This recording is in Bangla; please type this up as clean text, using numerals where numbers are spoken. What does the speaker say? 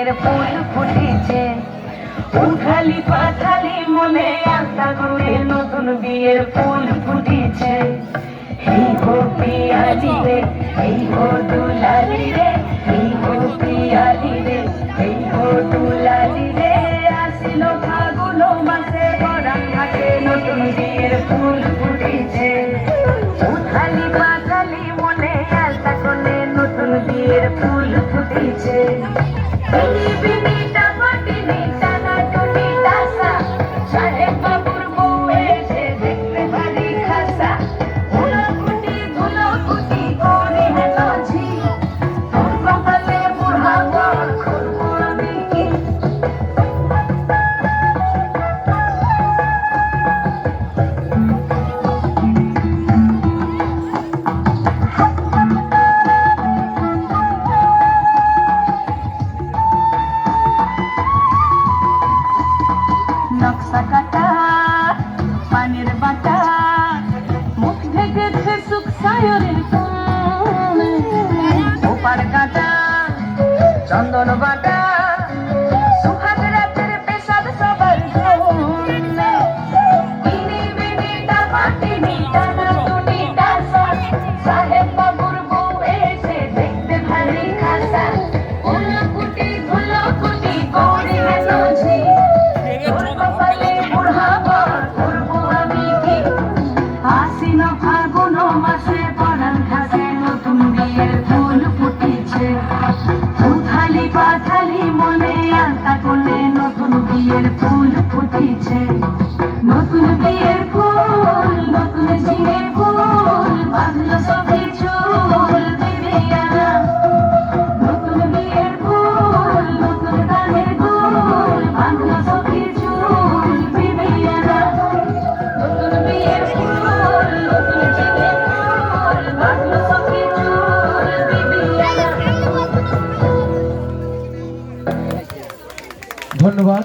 বিয়ের ফুল ফুটেছে, উঠালি পাঠালি মনে আশা করে নতুন বিয়ের ফুল ফুটেছে। এই হো পিয়ালি রে, এই হো দুলালি রে, এই হো পিয়ালি রে, এই হো দুলালি রে, আসিল ফাগুন মাসে পরাণ ঘাটে নতুন বিয়ের ফুল ফুটেছে। উঠালি পাঠালি মনে আশা করে নতুন বিয়ের ফুল ফুটেছে। বিনি বিনি টাপাটিনি টানা টুনি টাসা, সাহেব বাবুর বউ এসে দেখতে ভারী খাসা। ধুলোকুটি ধুলোকুটি করে হেন ঝি, তোর কপালে বুড়া বর করবো আমি কি। নকশা কাটা পানের বাটা, মুখ ঢেকেছে সুখ সায়রের কোণ। ওপার কাটা চন্দন বাটা, সুহাগ রাতের পেশাদ সবার ধন। বিনি বিনি টাপাটিনি টানা টুনি টাসা, সাহেব বাবুর বউ এসে দেখতে ভারী খাসা। ধুলোকুটি ধুলোকুটি করে হেন ঝি, তোর কপালে বুড়া বর করবো আমি কি। আশ্বিন ফাগুন মাসে পরাণ ঘাটে নতুন বিয়ের ফুল ফুটেছে। উথালি পাথালি মনে আশা করলে নতুন বিয়ের ফুল ফুটেছে। নতুন বিয়ের ফুল, নতুন ঝিঙে ফুল, বাঁধলো সবে চুল বিবিয়ানা। নতুন বিয়ের ফুল, নতুন কানের দুল, বাঁধলো সবে চুল বিবিয়ানা। নতুন বিয়ের ফুল, নতুন ঝিঙে ফুল, বাঁধলো সবে চুল বিবিয়ানা। ধন্যবাদ।